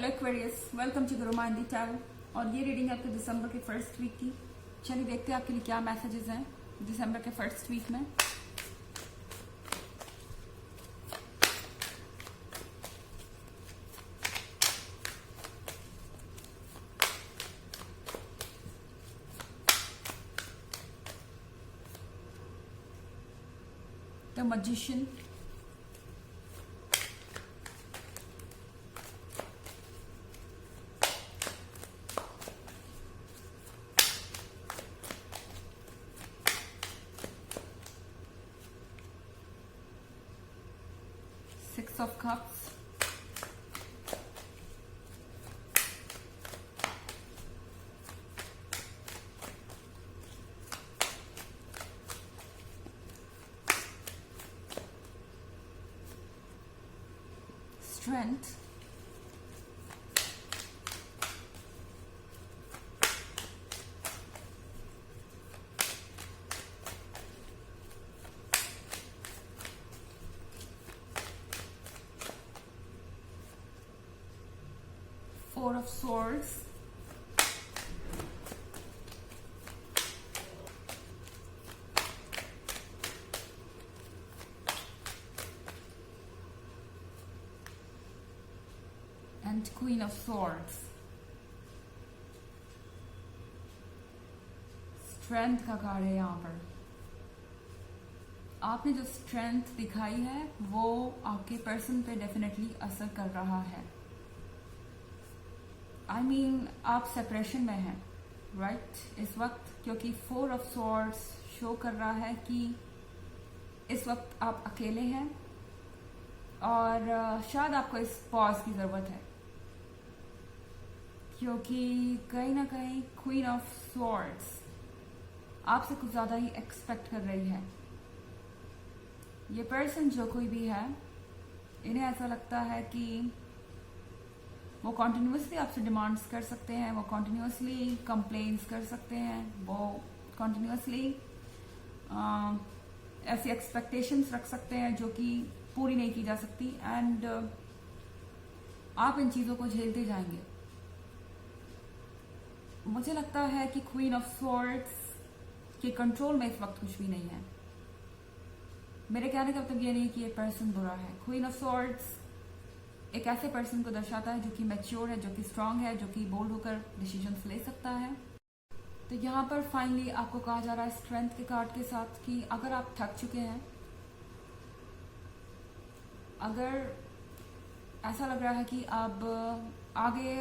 Aquarius, welcome to Guru माइंडी tarot. और ये reading है आपके दिसंबर के फर्स्ट वीक की। चलिए देखते हैं आपके लिए क्या मैसेजेस हैं दिसंबर के फर्स्ट वीक में। The magician, Six of Cups, Strength, Four of Swords, and Queen of Swords। Strength का कार्ड है यहाँ पर। आपने जो स्ट्रेंथ दिखाई है वो आपके पर्सन पे डेफिनेटली असर कर रहा है। I mean, आप सेपरेशन में हैं राइट इस वक्त, क्योंकि फोर ऑफ स्वॉर्ड्स शो कर रहा है कि इस वक्त आप अकेले हैं और शायद आपको इस पॉज की ज़रूरत है, क्योंकि कहीं ना कहीं क्वीन ऑफ स्वॉर्ड्स आपसे कुछ ज़्यादा ही एक्सपेक्ट कर रही है। ये पर्सन जो कोई भी है, इन्हें ऐसा लगता है कि वो कॉन्टिन्यूसली आपसे डिमांड्स कर सकते हैं, वो कॉन्टिन्यूसली कंप्लेंट्स कर सकते हैं, वो कॉन्टिन्यूसली ऐसी एक्सपेक्टेशंस रख सकते हैं जो कि पूरी नहीं की जा सकती। एंड आप इन चीज़ों को झेलते जाएंगे। मुझे लगता है कि क्वीन ऑफ स्वॉर्ड्स के कंट्रोल में इस वक्त कुछ भी नहीं है। मेरे कहने का मतलब ये नहीं कि ये पर्सन बुरा है। क्वीन ऑफ स्वॉर्ड्स एक ऐसे पर्सन को दर्शाता है जो कि मैच्योर है, जो कि स्ट्रांग है, जो कि बोल्ड होकर डिसीजंस ले सकता है। तो यहाँ पर फाइनली आपको कहा जा रहा है स्ट्रेंथ के कार्ड के साथ कि अगर आप थक चुके हैं, अगर ऐसा लग रहा है कि अब आगे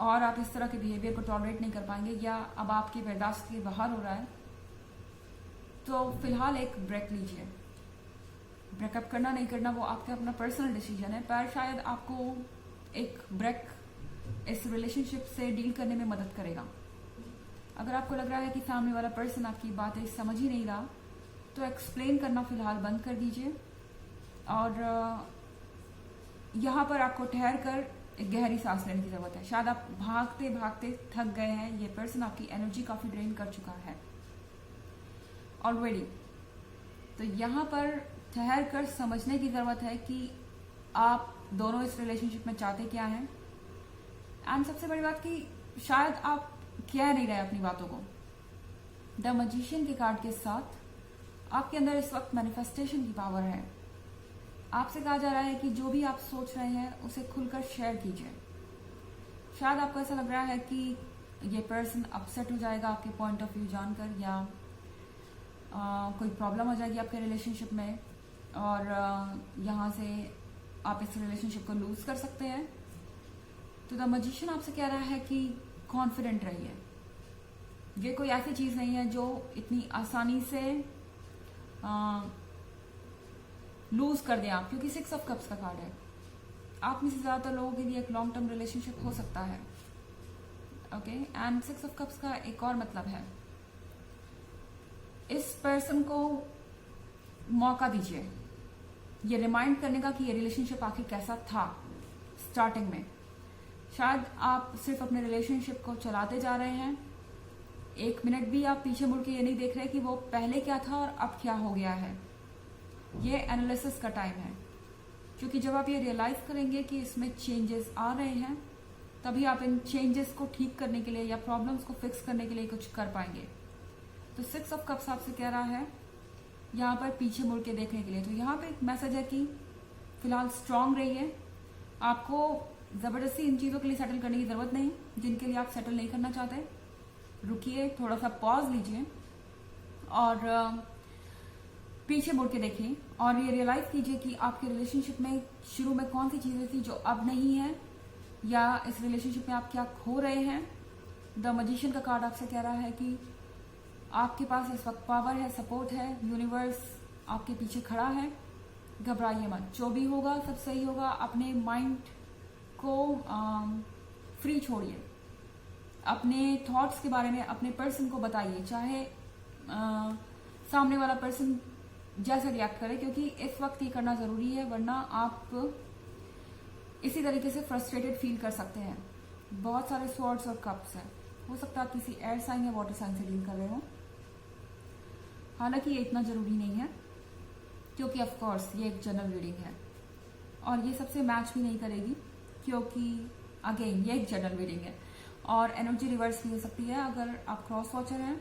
और आप इस तरह के बिहेवियर को टॉलरेट नहीं कर पाएंगे या अब आपकी बर्दाश्त के बाहर हो रहा है, तो फिलहाल एक ब्रेक लीजिए। ब्रेकअप करना नहीं करना वो आपका अपना पर्सनल डिसीजन है, पर शायद आपको एक ब्रेक इस रिलेशनशिप से डील करने में मदद करेगा। अगर आपको लग रहा है कि सामने वाला पर्सन आपकी बातें समझ ही नहीं रहा, तो एक्सप्लेन करना फिलहाल बंद कर दीजिए और यहाँ पर आपको ठहर कर एक गहरी सांस लेने की जरूरत है। शायद आप भागते भागते थक गए हैं, ये पर्सन आपकी एनर्जी काफी ड्रेन कर चुका है ऑलरेडी। तो यहाँ पर ठहर कर समझने की जरूरत है कि आप दोनों इस रिलेशनशिप में चाहते क्या हैं। एंड सबसे बड़ी बात कि शायद आप कह नहीं रहे अपनी बातों को। द मैजिशियन के कार्ड के साथ आपके अंदर इस वक्त मैनिफेस्टेशन की पावर है। आपसे कहा जा रहा है कि जो भी आप सोच रहे हैं उसे खुलकर शेयर कीजिए। शायद आपको ऐसा लग रहा है कि ये पर्सन अपसेट हो जाएगा आपके पॉइंट ऑफ व्यू जानकर, या कोई प्रॉब्लम हो जाएगी आपके रिलेशनशिप में और यहाँ से आप इस रिलेशनशिप को लूज कर सकते हैं। तो द मैजिशियन आपसे कह रहा है कि कॉन्फिडेंट रहिए। ये कोई ऐसी चीज़ नहीं है जो इतनी आसानी से लूज कर दें आप, क्योंकि सिक्स ऑफ कप्स का कार्ड है। आप में से ज़्यादातर लोगों के लिए एक लॉन्ग टर्म रिलेशनशिप हो सकता है। Okay, and six of cups का एक और मतलब है इस पर्सन को मौका दीजिए ये रिमाइंड करने का कि ये रिलेशनशिप आखिर कैसा था स्टार्टिंग में। शायद आप सिर्फ अपने रिलेशनशिप को चलाते जा रहे हैं, एक मिनट भी आप पीछे मुड़ के ये नहीं देख रहे कि वो पहले क्या था और अब क्या हो गया है। ये एनालिसिस का टाइम है, क्योंकि जब आप ये रियलाइज करेंगे कि इसमें चेंजेस आ रहे हैं तभी आप इन चेंजेस को ठीक करने के लिए या प्रॉब्लम्स को फिक्स करने के लिए कुछ कर पाएंगे। तो 6 ऑफ कप्स आपसे कह रहा है यहाँ पर पीछे मुड़ के देखने के लिए। तो यहाँ पे एक मैसेज है कि फिलहाल स्ट्रांग रहिए, आपको जबरदस्ती इन चीजों के लिए सेटल करने की जरूरत नहीं जिनके लिए आप सेटल नहीं करना चाहते। रुकिए, थोड़ा सा पॉज लीजिए और पीछे मुड़ के देखिए और ये रियलाइज कीजिए कि आपके रिलेशनशिप में शुरू में कौन सी चीजें थी जो अब नहीं है, या इस रिलेशनशिप में आप क्या खो रहे हैं। द मैजिशियन का कार्ड आपसे कह रहा है कि आपके पास इस वक्त पावर है, सपोर्ट है, यूनिवर्स आपके पीछे खड़ा है, घबराइए मत, जो भी होगा सब सही होगा। अपने माइंड को फ्री छोड़िए, अपने थॉट्स के बारे में अपने पर्सन को बताइए, चाहे सामने वाला पर्सन जैसा रिएक्ट करे, क्योंकि इस वक्त ये करना जरूरी है, वरना आप इसी तरीके से फ्रस्ट्रेटेड फील कर सकते हैं। बहुत सारे स्वॉर्ड्स और कप्स हैं, हो सकता है किसी एयर साइन या वाटर साइन से डील कर रहे हो। हालांकि ये इतना जरूरी नहीं है क्योंकि ऑफ कोर्स ये एक जनरल रीडिंग है और ये सबसे मैच भी नहीं करेगी क्योंकि अगेन ये एक जनरल रीडिंग है और एनर्जी रिवर्स भी हो सकती है अगर आप क्रॉस वॉचर हैं।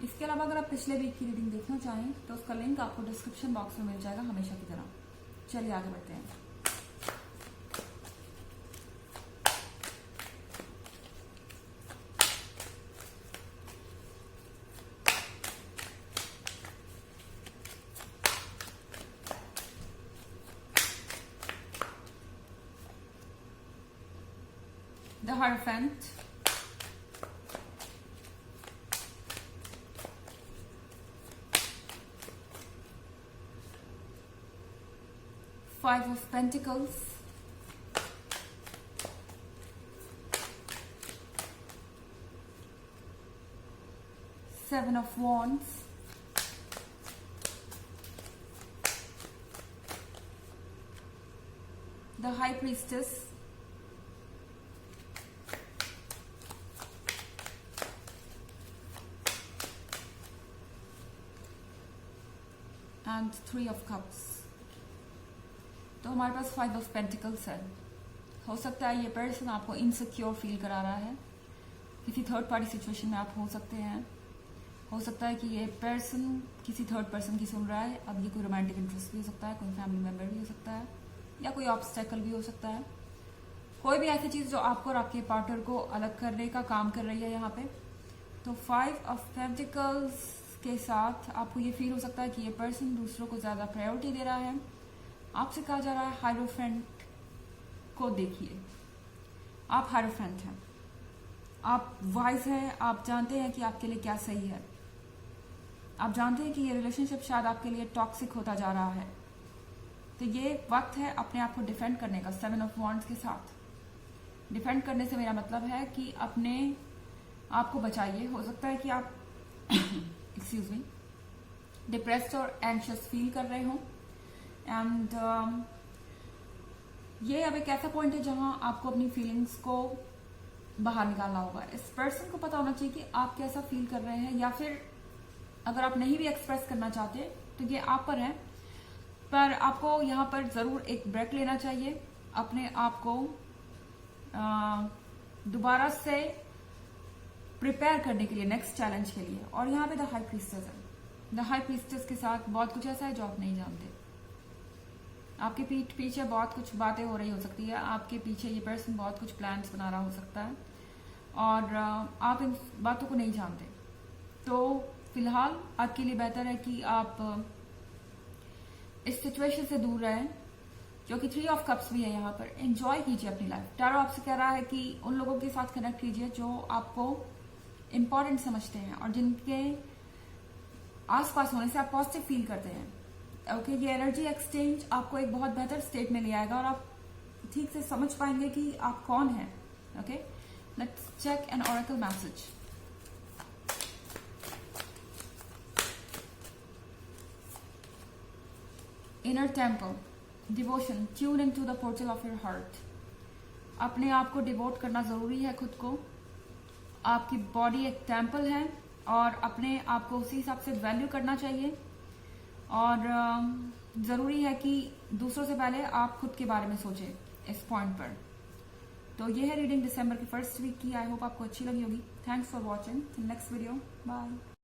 इसके अलावा अगर आप पिछले वीक की रीडिंग देखना चाहें तो उसका लिंक आपको डिस्क्रिप्शन बॉक्स में मिल जाएगा हमेशा की तरह। चलिए आगे बढ़ते हैं। The Hierophant, Five of Pentacles, Seven of Wands, the High Priestess, and Three of Cups। तो हमारे पास फाइव ऑफ पेंटिकल्स है। हो सकता है ये पर्सन आपको इनसिक्योर फील करा रहा है, किसी थर्ड पार्टी सिचुएशन में आप हो सकते हैं। हो सकता है कि ये पर्सन किसी थर्ड पर्सन की सुन रहा है। अब ये कोई रोमांटिक इंटरेस्ट भी हो सकता है, कोई फैमिली मेंबर भी हो सकता है, या कोई ऑब्स्टेकल भी हो सकता है। कोई भी ऐसी चीज जो आपको और आपके पार्टनर को अलग करने का काम कर रही है यहाँ पे। तो फाइव ऑफ पेंटिकल्स के साथ आपको ये फील हो सकता है कि ये पर्सन दूसरों को ज्यादा प्रायोरिटी दे रहा है। आपसे कहा जा रहा है हायरोफेंट को देखिए। आप हायरोफेंट हैं, आप वाइज हैं, आप जानते हैं कि आपके लिए क्या सही है। आप जानते हैं कि ये रिलेशनशिप शायद आपके लिए टॉक्सिक होता जा रहा है। तो ये वक्त है अपने आप को डिफेंड करने का। सेवन ऑफ वॉन्ड्स के साथ डिफेंड करने से मेरा मतलब है कि अपने आप को बचाइए। हो सकता है कि आप एक्सक्यूज मी डिप्रेस्ड और एंशियस फील कर रहे हो एंड ये अब एक ऐसा पॉइंट है जहां आपको अपनी फीलिंग्स को बाहर निकालना होगा। इस पर्सन को पता होना चाहिए कि आप कैसा फील कर रहे हैं, या फिर अगर आप नहीं भी एक्सप्रेस करना चाहते तो ये आप पर है। पर आपको यहाँ पर जरूर एक ब्रेक लेना चाहिए, अपने आप को दोबारा से प्रिपेयर करने के लिए नेक्स्ट चैलेंज के लिए। और यहाँ पे द हाई प्रीस्टेस है। द हाई प्रीस्टेस के साथ बहुत कुछ ऐसा है जो आप नहीं जानते। आपके पीठ पीछे बहुत कुछ बातें हो रही हो सकती है, आपके पीछे ये पर्सन बहुत कुछ प्लान्स बना रहा हो सकता है और आप इन बातों को नहीं जानते। तो फिलहाल आपके लिए बेहतर है कि आप इस सिचुएशन से दूर रहें, जो कि थ्री ऑफ कप्स भी है यहाँ पर। एंजॉय कीजिए अपनी लाइफ। टैरो आपसे कह रहा है कि उन लोगों के साथ कनेक्ट कीजिए जो आपको इम्पोर्टेंट समझते हैं और जिनके आसपास होने से आप पॉजिटिव फील करते हैं। ओके, ये एनर्जी एक्सचेंज आपको एक बहुत बेहतर स्टेट में ले आएगा और आप ठीक से समझ पाएंगे कि आप कौन हैं। Okay, let's check an oracle message. Inner temple, devotion, tune into the portal of your heart. अपने आप को डिवोट करना जरूरी है खुद को। आपकी बॉडी एक टेम्पल है और अपने आप को उसी हिसाब से वैल्यू करना चाहिए। और जरूरी है कि दूसरों से पहले आप खुद के बारे में सोचें इस पॉइंट पर। तो ये है रीडिंग दिसंबर की फर्स्ट वीक की। आई होप आपको अच्छी लगी होगी। Thanks for watching. Next video, bye.